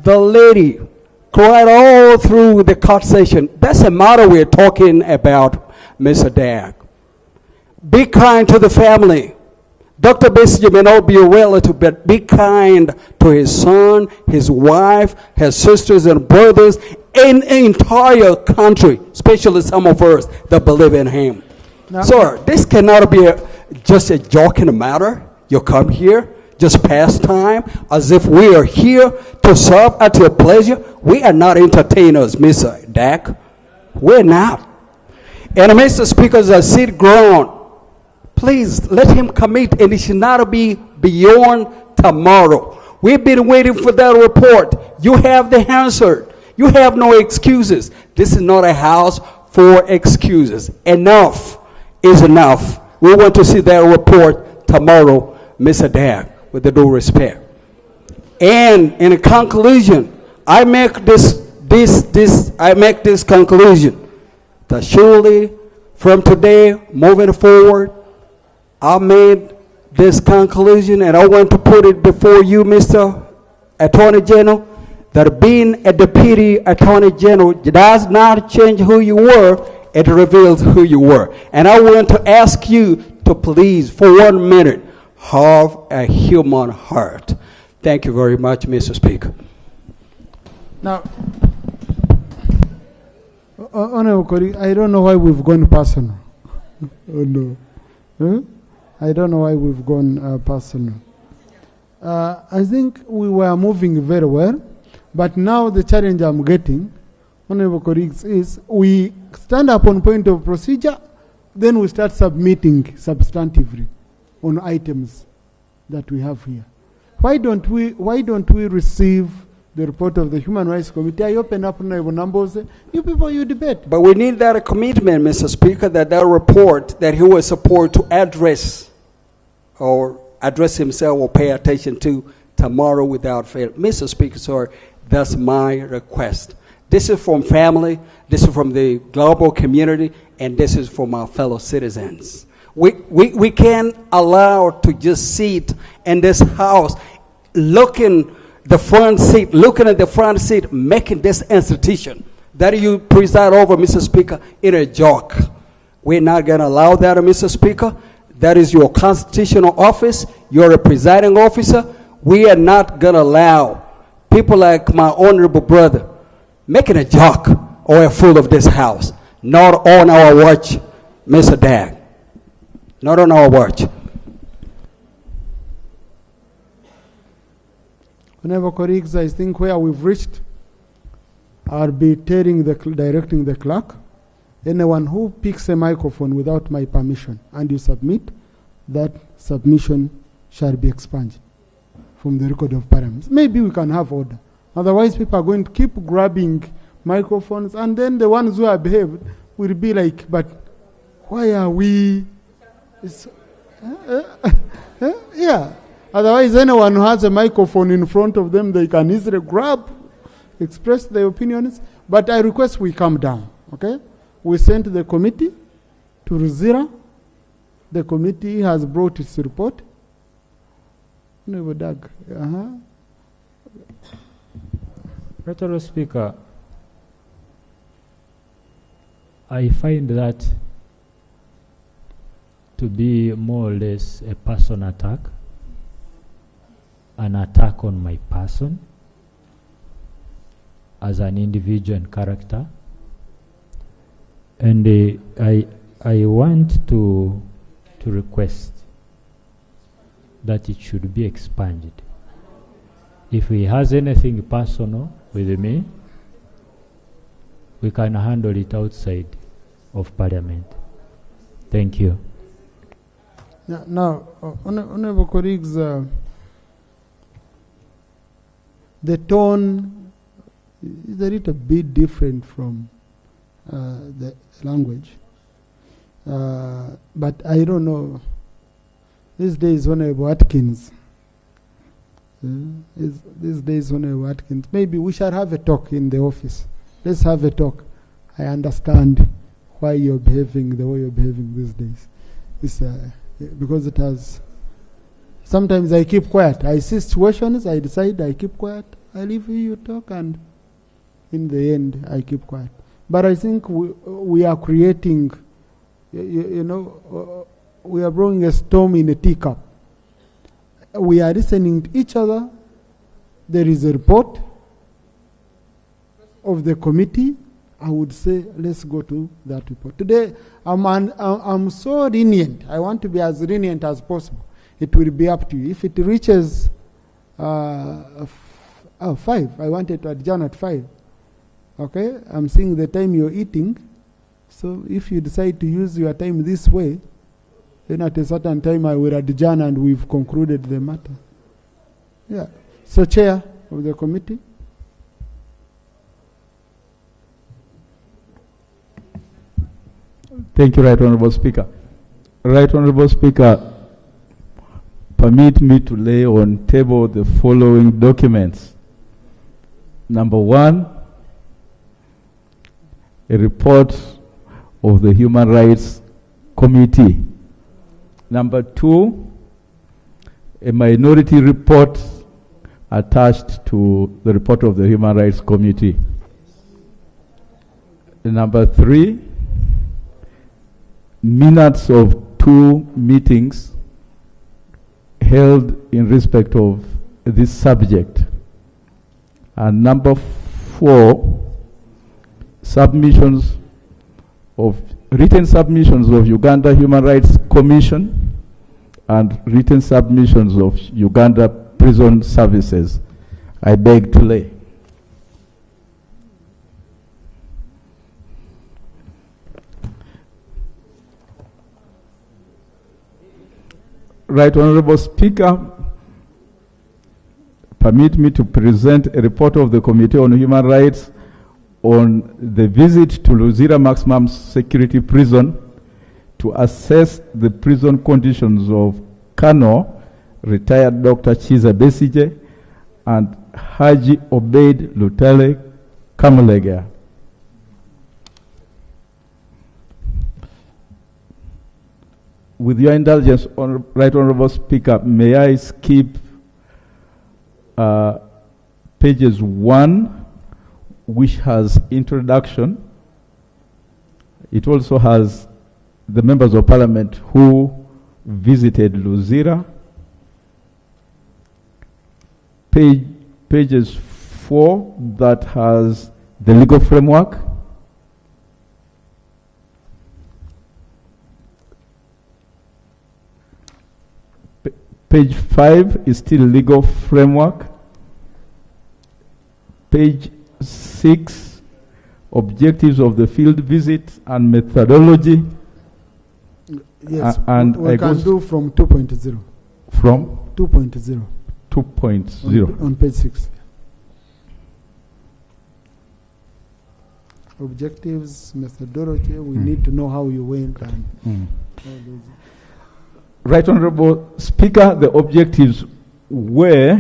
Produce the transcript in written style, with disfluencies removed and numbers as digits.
The lady cried all through the court session. That's the matter we're talking about, Mr. Dag. Be kind to the family. Dr. Besigye may not be a relative, but be kind to his son, his wife, his sisters and brothers in the entire country, especially some of us that believe in him. Now, Sir, this cannot be just a joking matter. You come here, just pass time, as if we are here to serve at your pleasure. We are not entertainers, Mr. Dak. We're not. And Mr. Speaker, as I sit ground, please let him commit, and it should not be beyond tomorrow. We've been waiting for that report. You have the answer. You have no excuses. This is not a house for excuses. Enough is enough. We want to see that report tomorrow, Mr. Dag, with the due respect. And in conclusion, I make this conclusion that surely from today moving forward, I made this conclusion, and I want to put it before you, Mr. Attorney General, that being a deputy Attorney General does not change who you were, it reveals who you were. And I want to ask you to please, for 1 minute, have a human heart. Thank you very much, Mr. Speaker. Now, Honorable colleague, I don't know why we've gone personal. Oh no. Huh? I don't know why we've gone personal. I think we were moving very well, but now the challenge I'm getting, honorable colleagues, is we stand up on point of procedure, then we start submitting substantively on items that we have here. Why don't we receive the report of the Human Rights Committee? I open up honorable numbers. You people, you debate. But we need that commitment, Mr. Speaker, that report that he will support to address himself or pay attention to tomorrow without fail. Mr. Speaker, sorry, that's my request. This is from family, this is from the global community, and this is from our fellow citizens. We can't allow to just sit in this house looking at the front seat, making this institution that you preside over, Mr. Speaker, in a joke. We're not going to allow that, Mr. Speaker. That is your constitutional office. You're a presiding officer. We are not going to allow people like my honorable brother making a joke or a fool of this house. Not on our watch, Mr. Dag. Not on our watch. Honorable colleagues, I think where we've reached, I'll be directing the clerk. Anyone who picks a microphone without my permission and you submit, that submission shall be expunged from the record of Parliament. Maybe we can have order. Otherwise, people are going to keep grabbing microphones, and then the ones who have behaved will be like, but why are we? Yeah. Otherwise, anyone who has a microphone in front of them, they can easily grab, express their opinions. But I request we calm down, okay? We sent the committee to Ruzira. The committee has brought its report. Mr. Speaker, I find that to be more or less a person attack, an attack on my person as an individual and character. And I want to request that it should be expunged. If he has anything personal with me, we can handle it outside of Parliament. Thank you. Now, honorable colleagues, the tone is a little bit different from the language. But I don't know. These days, Honorable Atkins. These days, Honorable Atkins. Maybe we shall have a talk in the office. Let's have a talk. I understand why you're behaving the way you're behaving these days. It's because it has. Sometimes I keep quiet. I see situations, I decide I keep quiet, I leave you talk, and in the end, I keep quiet. But I think we are creating, we are brewing a storm in a teacup. We are listening to each other. There is a report of the committee. I would say, let's go to that report. Today, I'm so lenient. I want to be as lenient as possible. It will be up to you. If it reaches 5, I wanted to adjourn at 5. Okay? I'm seeing the time you're eating. So if you decide to use your time this way, then at a certain time I will adjourn and we've concluded the matter. Yeah. So, Chair of the committee. Thank you, Right Honorable Speaker. Right Honorable Speaker, permit me to lay on table the following documents. Number 1, a report of the Human Rights Committee. Number 2, a minority report attached to the report of the Human Rights Committee. Number 3, minutes of 2 meetings held in respect of this subject. And number 4, written submissions of Uganda Human Rights Commission and written submissions of Uganda Prison Services. I beg to lay. Right Honorable Speaker, permit me to present a report of the Committee on Human Rights on the visit to Luzira Maximum Security Prison to assess the prison conditions of Colonel, retired Dr. Chiza Besigye, and Haji Obeid Lutale Kamulega. With your indulgence, Right Honorable Speaker, may I skip pages 1, which has introduction. It also has the members of Parliament who visited Luzira. Pages 4, that has the legal framework. Page 5 is still legal framework. Page 6, objectives of the field visit and methodology. Yes, and we can do from 2.0. From? 2.0. 2.0. On page 6. Objectives, methodology, we need to know how you went and Right Honorable Speaker, the objectives were